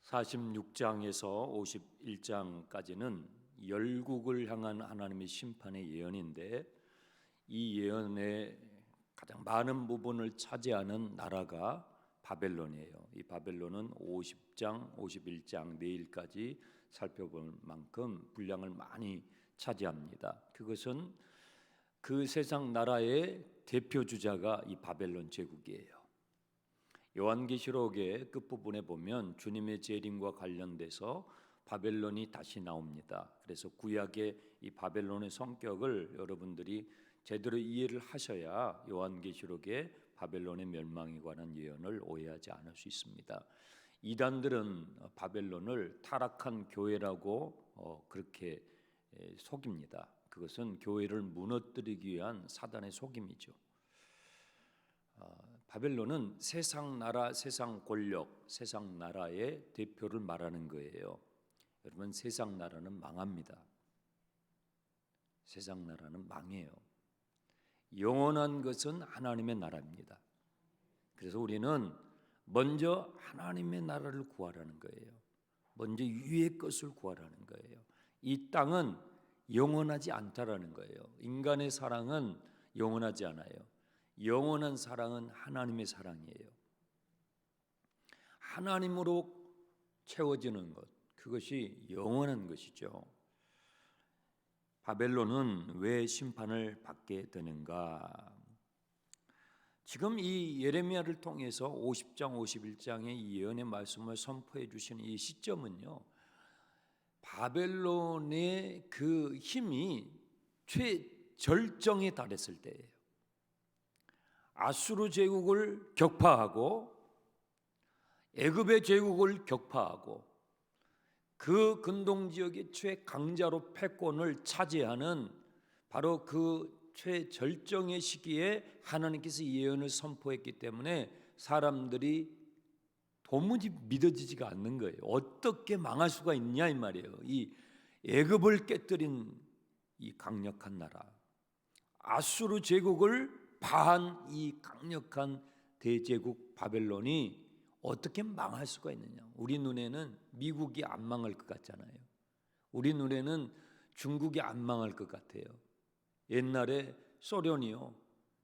46장에서 51장까지는 열국을 향한 하나님의 심판의 예언인데, 이 예언의 가장 많은 부분을 차지하는 나라가 바벨론이에요. 이 바벨론은 50장, 51장 내일까지 살펴볼 만큼 분량을 많이 차지합니다. 그것은 그 세상 나라의 대표 주자가 이 바벨론 제국이에요. 요한계시록의 끝부분에 보면 주님의 재림과 관련돼서 바벨론이 다시 나옵니다. 그래서 구약의 이 바벨론의 성격을 여러분들이 제대로 이해를 하셔야 요한계시록의 바벨론의 멸망에 관한 예언을 오해하지 않을 수 있습니다. 이단들은 바벨론을 타락한 교회라고 그렇게 속입니다. 그것은 교회를 무너뜨리기 위한 사단의 속임이죠. 바벨론은 세상 나라, 세상 권력, 세상 나라의 대표를 말하는 거예요. 여러분, 세상 나라는 망합니다. 세상 나라는 망해요. 영원한 것은 하나님의 나라입니다. 그래서 우리는 먼저 하나님의 나라를 구하라는 거예요. 먼저 위의 것을 구하라는 거예요. 이 땅은 영원하지 않다라는 거예요. 인간의 사랑은 영원하지 않아요. 영원한 사랑은 하나님의 사랑이에요. 하나님으로 채워지는 것, 그것이 영원한 것이죠. 바벨론은 왜 심판을 받게 되는가? 지금 이 예레미야를 통해서 50장, 51장의 이 예언의 말씀을 선포해 주신 이 시점은요, 바벨론의 그 힘이 최절정에 달했을 때예요. 아수르 제국을 격파하고 애굽의 제국을 격파하고 그 근동 지역의 최강자로 패권을 차지하는 바로 그 최절정의 시기에 하나님께서 예언을 선포했기 때문에 사람들이 도무지 믿어지지가 않는 거예요. 어떻게 망할 수가 있냐 이 말이에요. 이 애굽을 깨뜨린 이 강력한 나라, 아수르 제국을 파한 이 강력한 대제국 바벨론이 어떻게 망할 수가 있느냐. 우리 눈에는 미국이 안 망할 것 같잖아요. 우리 눈에는 중국이 안 망할 것 같아요. 옛날에 소련이요,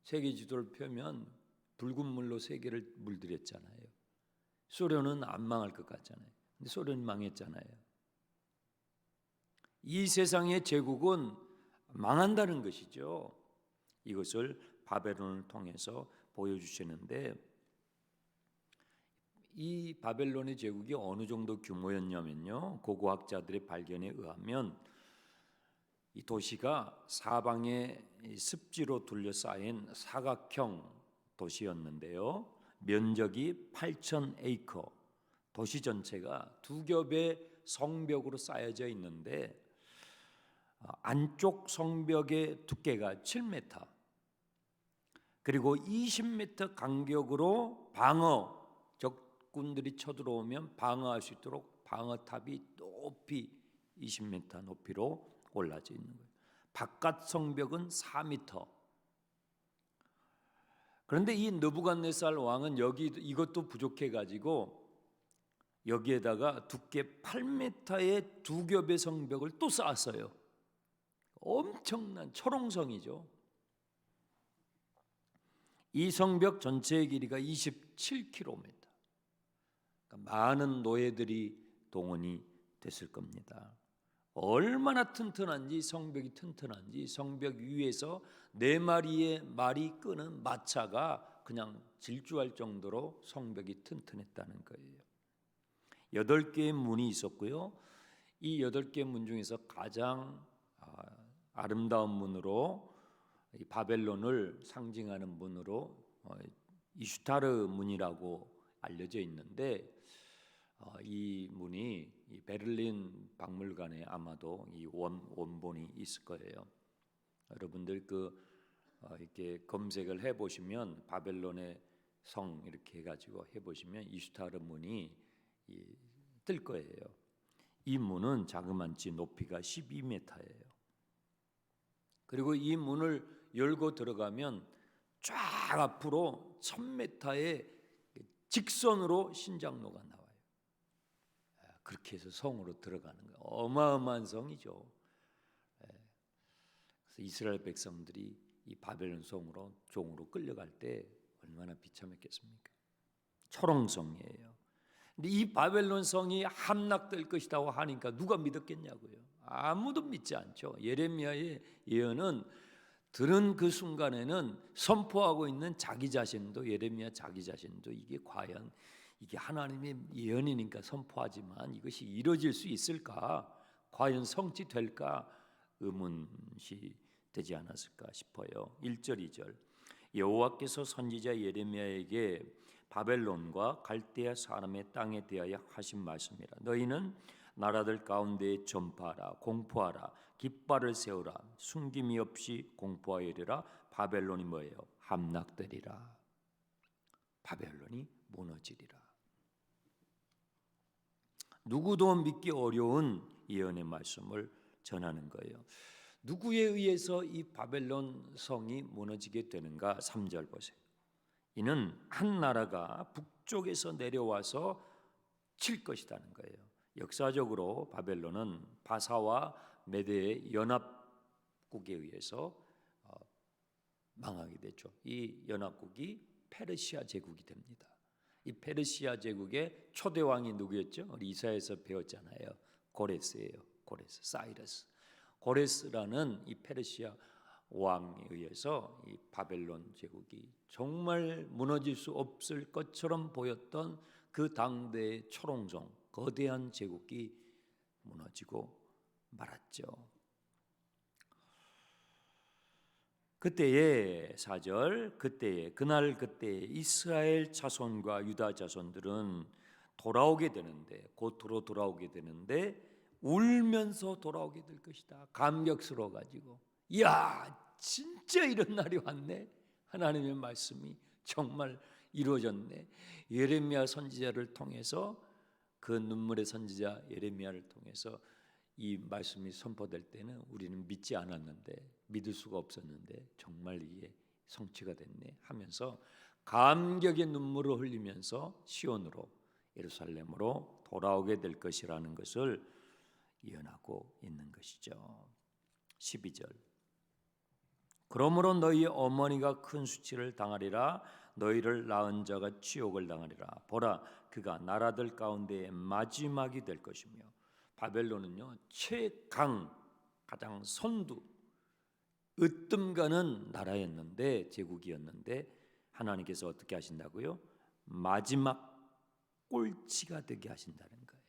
세계 지도를 펴면 붉은 물로 세계를 물들였잖아요. 소련은 안 망할 것 같잖아요. 근데 소련이 망했잖아요. 이 세상의 제국은 망한다는 것이죠. 이것을 바벨론을 통해서 보여주시는데, 이 바벨론의 제국이 어느 정도 규모였냐면요, 고고학자들의 발견에 의하면 이 도시가 사방에 습지로 둘러싸인 사각형 도시였는데요, 면적이 8,000에이커, 도시 전체가 두 겹의 성벽으로 쌓여져 있는데 안쪽 성벽의 두께가 7m, 그리고 20m 간격으로 적군들이 쳐들어오면 방어할 수 있도록 방어탑이 높이 20m 높이로 올라져 있는 거예요. 바깥 성벽은 4m. 그런데 이 느부갓네살 왕은 이것도 부족해 가지고 여기에다가 두께 8m의 두 겹의 성벽을 또 쌓았어요. 엄청난 초롱성이죠. 이 성벽 전체의 길이가 27km. 그러니까 많은 노예들이 동원이 됐을 겁니다. 얼마나 튼튼한지, 성벽이 튼튼한지, 성벽 위에서 4마리의 말이 끄는 마차가 그냥 질주할 정도로 성벽이 튼튼했다는 거예요. 8개의 문이 있었고요. 이 8개의 문 중에서 가장 아름다운 문으로, 이 바벨론을 상징하는 문으로 이슈타르 문이라고 알려져 있는데, 이 문이 이 베를린 박물관에 아마도 이 원본이 있을 거예요. 여러분들 이렇게 검색을 해 보시면 바벨론의 성 이렇게 해가지고 해 보시면 이슈타르 문이 뜰 거예요. 이 문은 자그만치 높이가 12m예요. 그리고 이 문을 열고 들어가면 쫙 앞으로 1000m의 직선으로 신장로가 나와요. 그렇게 해서 성으로 들어가는 거예요. 어마어마한 성이죠. 그래서 이스라엘 백성들이 이 바벨론 성으로 종으로 끌려갈 때 얼마나 비참했겠습니까? 초롱성이에요. 근데 이 바벨론 성이 함락될 것이라고 하니까 누가 믿었겠냐고요. 아무도 믿지 않죠. 예레미야의 예언은 들은 그 순간에는 선포하고 있는 자기 자신도, 예레미야 자기 자신도 이게 과연 이게 하나님의 예언이니까 선포하지만 이것이 이루어질 수 있을까? 과연 성취될까? 의문시 되지 않았을까 싶어요. 1절 2절 여호와께서 선지자 예레미야에게 바벨론과 갈대아 사람의 땅에 대하여 하신 말씀이라. 너희는 나라들 가운데에 전파하라, 공포하라, 깃발을 세우라, 숨김이 없이 공포하여리라. 바벨론이 뭐예요? 함락되리라. 바벨론이 무너지리라. 누구도 믿기 어려운 예언의 말씀을 전하는 거예요. 누구에 의해서 이 바벨론 성이 무너지게 되는가? 3절 보세요. 이는 한 나라가 북쪽에서 내려와서 칠 것이라는 거예요. 역사적으로 바벨론은 바사와 메대의 연합국에 의해서 망하게 됐죠. 이 연합국이 페르시아 제국이 됩니다. 이 페르시아 제국의 초대 왕이 누구였죠? 우리 이사야에서 배웠잖아요. 고레스예요. 고레스, 사이러스. 고레스라는 이 페르시아 왕에 의해서 이 바벨론 제국이 정말 무너질 수 없을 것처럼 보였던 그 당대의 초롱성, 거대한 제국이 무너지고 말았죠. 그때의 4절, 그날 그때에 이스라엘 자손과 유다 자손들은 돌아오게 되는데, 고토로 돌아오게 되는데 울면서 돌아오게 될 것이다. 감격스러워 가지고, 이야, 진짜 이런 날이 왔네. 하나님의 말씀이 정말 이루어졌네. 예레미야 선지자를 통해서, 그 눈물의 선지자 예레미야를 통해서 이 말씀이 선포될 때는 우리는 믿지 않았는데, 믿을 수가 없었는데 정말 이게 성취가 됐네 하면서 감격의 눈물을 흘리면서 시온으로, 예루살렘으로 돌아오게 될 것이라는 것을 예언하고 있는 것이죠. 12절 그러므로 너희 어머니가 큰 수치를 당하리라. 너희를 낳은 자가 치욕을 당하리라. 보라, 그가 나라들 가운데 마지막이 될 것이며. 바벨론은요, 최강, 가장 선두, 으뜸가는 나라였는데, 제국이었는데 하나님께서 어떻게 하신다고요? 마지막 꼴찌가 되게 하신다는 거예요.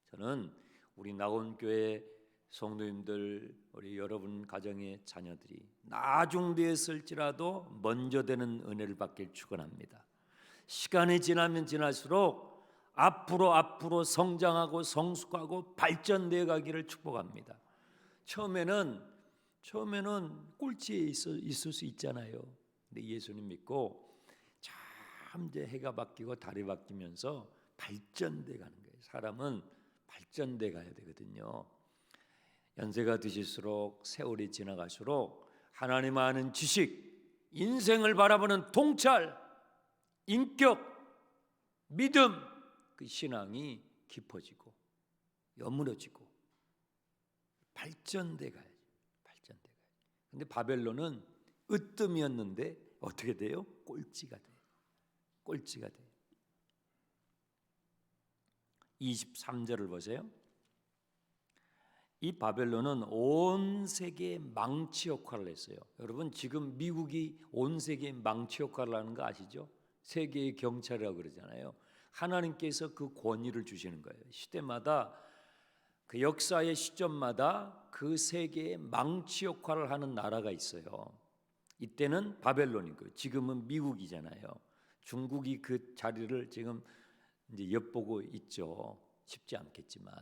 저는 우리 나온교회 성도님들, 우리 여러분 가정의 자녀들이 나중되었을지라도 먼저 되는 은혜를 받길 축원합니다. 시간이 지나면 지날수록 앞으로 성장하고 성숙하고 발전되어 가기를 축복합니다. 처음에는 꼴찌에 있을 수 있잖아요. 근데 예수님 믿고 참 이제 해가 바뀌고 달이 바뀌면서 발전돼 가는 거예요. 사람은 발전돼 가야 되거든요. 연세가 드실수록, 세월이 지나갈수록 하나님 아는 지식, 인생을 바라보는 통찰, 인격, 믿음, 그 신앙이 깊어지고 여물어지고 발전돼 가야죠. 발전돼 가야죠. 근데 바벨론은 으뜸이었는데 어떻게 돼요? 꼴찌가 돼요. 꼴찌가 돼요. 23절을 보세요. 이 바벨론은 온 세계의 망치 역할을 했어요. 여러분, 지금 미국이 온 세계의 망치 역할을 하는 거 아시죠? 세계의 경찰이라고 그러잖아요. 하나님께서 그 권위를 주시는 거예요. 시대마다, 그 역사의 시점마다 그 세계의 망치 역할을 하는 나라가 있어요. 이때는 바벨론이고 지금은 미국이잖아요. 중국이 그 자리를 지금 이제 엿보고 있죠. 쉽지 않겠지만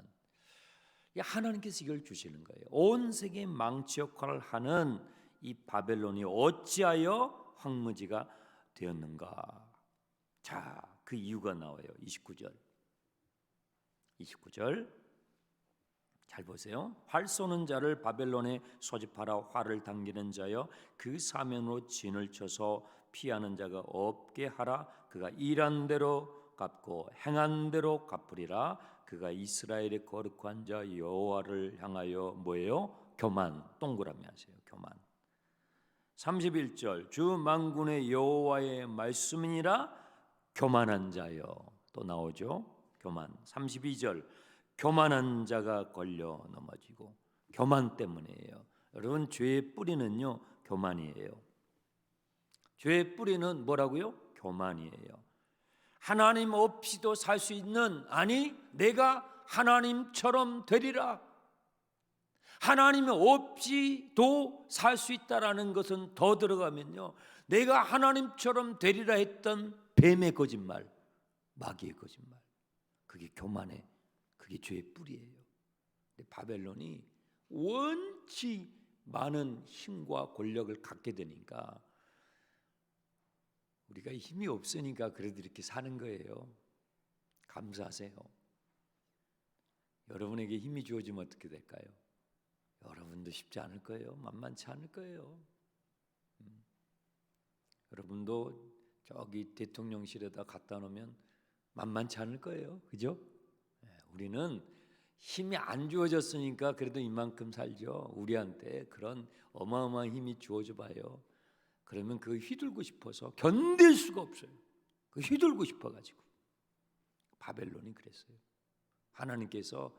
하나님께서 이걸 주시는 거예요. 온 세계의 망치 역할을 하는 이 바벨론이 어찌하여 황무지가 되었는가? 자, 그 이유가 나와요. 29절 잘 보세요. 활 쏘는 자를 바벨론에 소집하라. 활을 당기는 자여 그 사면으로 진을 쳐서 피하는 자가 없게 하라. 그가 일한 대로 갚고 행한 대로 갚으리라. 그가 이스라엘의 거룩한 자 여호와를 향하여 뭐예요? 교만. 동그라미 하세요. 교만. 31절 주 만군의 여호와의 말씀이니라 교만한 자여. 또 나오죠. 교만. 32절 교만한 자가 걸려 넘어지고. 교만 때문이에요. 여러분 죄의 뿌리는요 교만이에요. 죄의 뿌리는 뭐라고요? 교만이에요. 하나님 없이도 살 수 있는, 아니 내가 하나님처럼 되리라, 하나님 없이도 살 수 있다라는 것은 더 들어가면요 내가 하나님처럼 되리라 했던 뱀의 거짓말, 마귀의 거짓말, 그게 교만의, 그게 죄의 뿌리예요. 바벨론이 원치 많은 힘과 권력을 갖게 되니까 우리가 힘이 없으니까 그래도 이렇게 사는 거예요. 감사하세요. 여러분에게 힘이 주어지면 어떻게 될까요? 여러분도 쉽지 않을 거예요. 만만치 않을 거예요. 여러분도 저기 대통령실에다 갖다 놓으면 만만치 않을 거예요. 그죠? 우리는 힘이 안 주어졌으니까 그래도 이만큼 살죠. 우리한테 그런 어마어마한 힘이 주어져 봐요. 그러면 그 휘둘고 싶어서 견딜 수가 없어요. 그 휘둘고 싶어가지고. 바벨론이 그랬어요. 하나님께서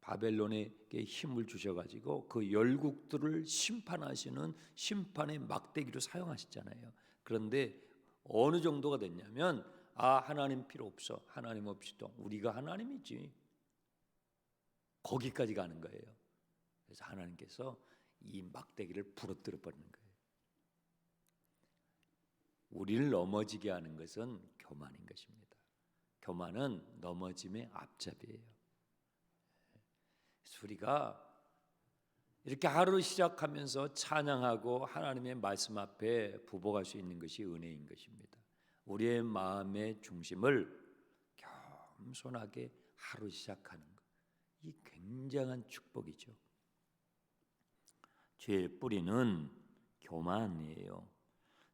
바벨론에게 힘을 주셔가지고 그 열국들을 심판하시는 심판의 막대기로 사용하셨잖아요. 그런데 어느 정도가 됐냐면 하나님 필요 없어. 하나님 없이도 우리가 하나님이지. 거기까지 가는 거예요. 그래서 하나님께서 이 막대기를 부러뜨려 버리는 거예요. 우리를 넘어지게 하는 것은 교만인 것입니다. 교만은 넘어짐의 앞잡이에요. 우리가 이렇게 하루 시작하면서 찬양하고 하나님의 말씀 앞에 부복할 수 있는 것이 은혜인 것입니다. 우리의 마음의 중심을 겸손하게 하루 시작하는 것, 이 굉장한 축복이죠. 죄의 뿌리는 교만이에요.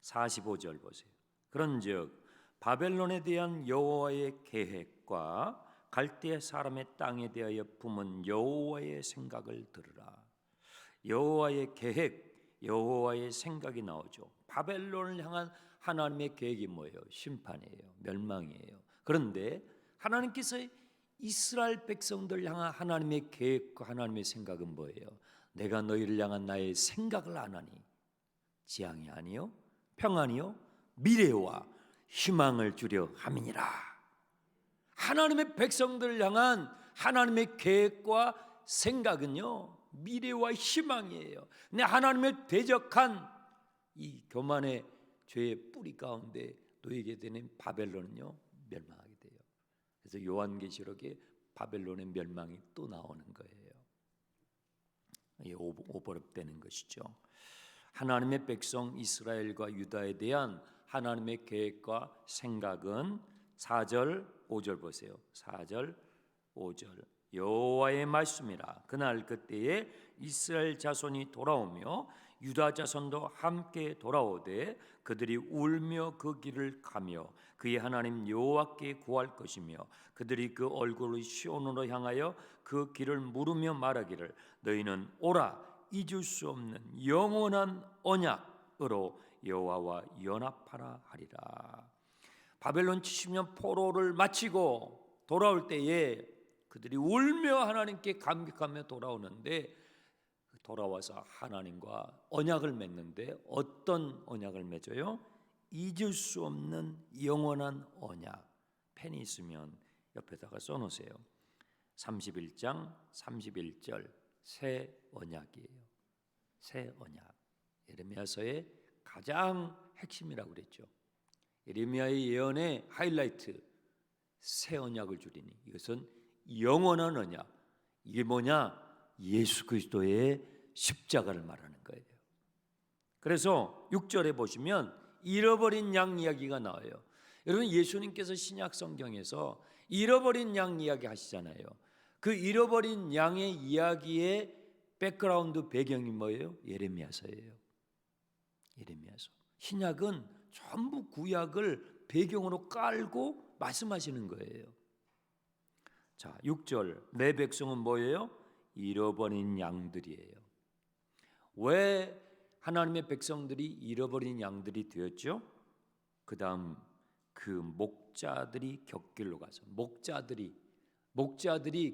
45절 보세요. 그런즉 바벨론에 대한 여호와의 계획과 갈대 사람의 땅에 대하여 품은 여호와의 생각을 들으라. 여호와의 계획, 여호와의 생각이 나오죠. 바벨론을 향한 하나님의 계획이 뭐예요? 심판이에요. 멸망이에요. 그런데 하나님께서 이스라엘 백성들 향한 하나님의 계획과 하나님의 생각은 뭐예요? 내가 너희를 향한 나의 생각을 아나니 지향이 아니요 평안이요 미래와 희망을 주려 함이니라. 하나님의 백성들을 향한 하나님의 계획과 생각은요 미래와 희망이에요. 근데 하나님의 대적한 이 교만의 죄의 뿌리 가운데 놓이게 되는 바벨론은요 멸망하게 돼요. 그래서 요한계시록에 바벨론의 멸망이 또 나오는 거예요. 이게 오버랩되는 것이죠. 하나님의 백성 이스라엘과 유다에 대한 하나님의 계획과 생각은 4절 5절 보세요. 4절 5절 여호와의 말씀이라. 그날 그때에 이스라엘 자손이 돌아오며 유다 자손도 함께 돌아오되 그들이 울며 그 길을 가며 그의 하나님 여호와께 구할 것이며 그들이 그 얼굴을 시온으로 향하여 그 길을 물으며 말하기를 너희는 오라 잊을 수 없는 영원한 언약으로 여호와와 연합하라 하리라. 바벨론 70년 포로를 마치고 돌아올 때에 그들이 울며 하나님께 감격하며 돌아오는데 돌아와서 하나님과 언약을 맺는데 어떤 언약을 맺어요? 잊을 수 없는 영원한 언약. 펜이 있으면 옆에다가 써놓으세요. 31장 31절 새 언약이에요. 새 언약. 예레미야서의 가장 핵심이라고 그랬죠. 예레미야의 예언의 하이라이트, 새 언약을 주리니 이것은 영원한 언약. 이게 뭐냐? 예수 그리스도의 십자가를 말하는 거예요. 그래서 6절에 보시면 잃어버린 양 이야기가 나와요. 여러분 예수님께서 신약 성경에서 잃어버린 양 이야기 하시잖아요. 그 잃어버린 양의 이야기의 백그라운드 배경이 뭐예요? 예레미야서예요. 예레미야서. 신약은 전부 구약을 배경으로 깔고 말씀하시는 거예요. 자, 6절. 내 백성은 뭐예요? 잃어버린 양들이에요. 왜 하나님의 백성들이 잃어버린 양들이 되었죠? 그 다음 그 목자들이 곁길로 가서 목자들이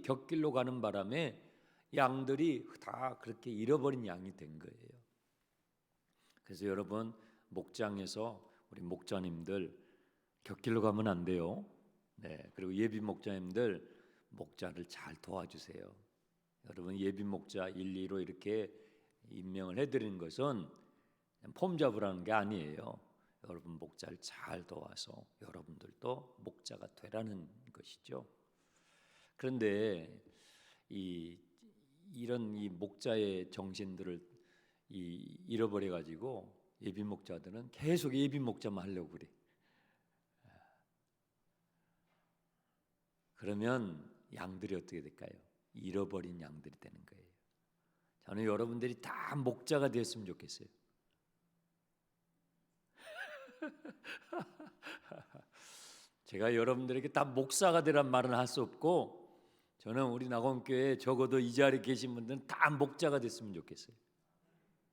곁길로 가는 바람에 양들이 다 그렇게 잃어버린 양이 된 거예요. 그래서 여러분, 목장에서 우리 목자님들 곁길로 가면 안 돼요. 네, 그리고 예비 목자님들 목자를 잘 도와주세요. 여러분, 예비 목자 1, 2로 이렇게 임명을 해드리는 것은 폼 잡으라는 게 아니에요. 여러분 목자를 잘 도와서 여러분들도 목자가 되라는 것이죠. 그런데 이런 목자의 정신들을 잃어버려 가지고 예비 목자들은 계속 예비 목자만 하려고 그래. 그러면 양들이 어떻게 될까요? 잃어버린 양들이 되는 거예요. 저는 여러분들이 다 목자가 되었으면 좋겠어요. 제가 여러분들에게 다 목사가 되란 말은 할 수 없고, 저는 우리 낙원교회에 적어도 이 자리에 계신 분들은 다 목자가 됐으면 좋겠어요.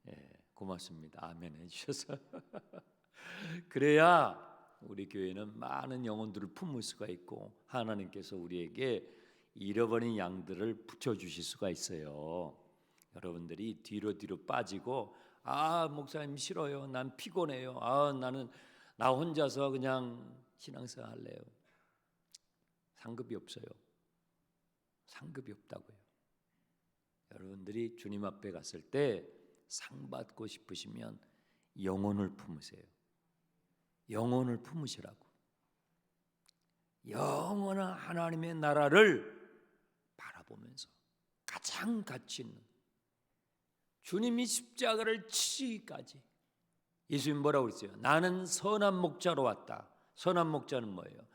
예, 고맙습니다. 아멘 해주셔서. 그래야 우리 교회는 많은 영혼들을 품을 수가 있고 하나님께서 우리에게 잃어버린 양들을 붙여주실 수가 있어요. 여러분들이 뒤로 빠지고, 목사님 싫어요, 난 피곤해요, 나는 나 혼자서 그냥 신앙생활 할래요. 상급이 없어요. 상급이 없다고요. 여러분들이 주님 앞에 갔을 때 상 받고 싶으시면 영혼을 품으세요. 영혼을 품으시라고. 영원한 하나님의 나라를 바라보면서 가장 가치 있는 주님이 십자가를 치시기까지. 예수님 뭐라고 그랬어요? 나는 선한 목자로 왔다. 선한 목자는 뭐예요?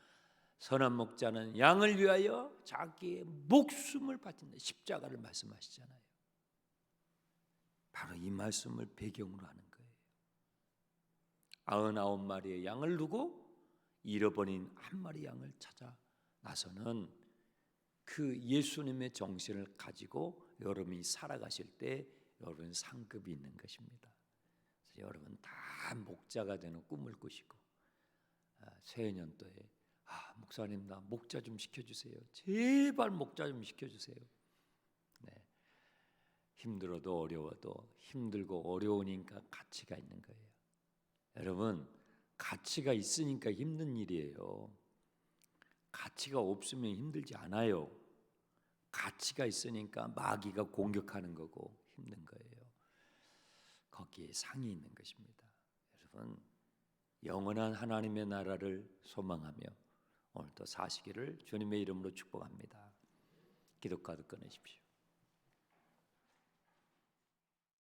선한 목자는 양을 위하여 자기의 목숨을 바친다. 십자가를 말씀하시잖아요. 바로 이 말씀을 배경으로 하는 거예요. 99마리의 양을 두고 잃어버린 한 마리 양을 찾아 나서는 그 예수님의 정신을 가지고 여러분이 살아가실 때 여러분 상급이 있는 것입니다. 그래서 여러분 다 목자가 되는 꿈을 꾸시고, 새해년도에 목사님 나 목자 좀 시켜주세요. 제발 목자 좀 시켜주세요. 네. 힘들어도 어려워도 힘들고 어려우니까 가치가 있는 거예요. 여러분 가치가 있으니까 힘든 일이에요. 가치가 없으면 힘들지 않아요. 가치가 있으니까 마귀가 공격하는 거고 힘든 거예요. 거기에 상이 있는 것입니다. 여러분 영원한 하나님의 나라를 소망하며 오늘도 사시기를 주님의 이름으로 축복합니다. 기도카드 꺼내십시오.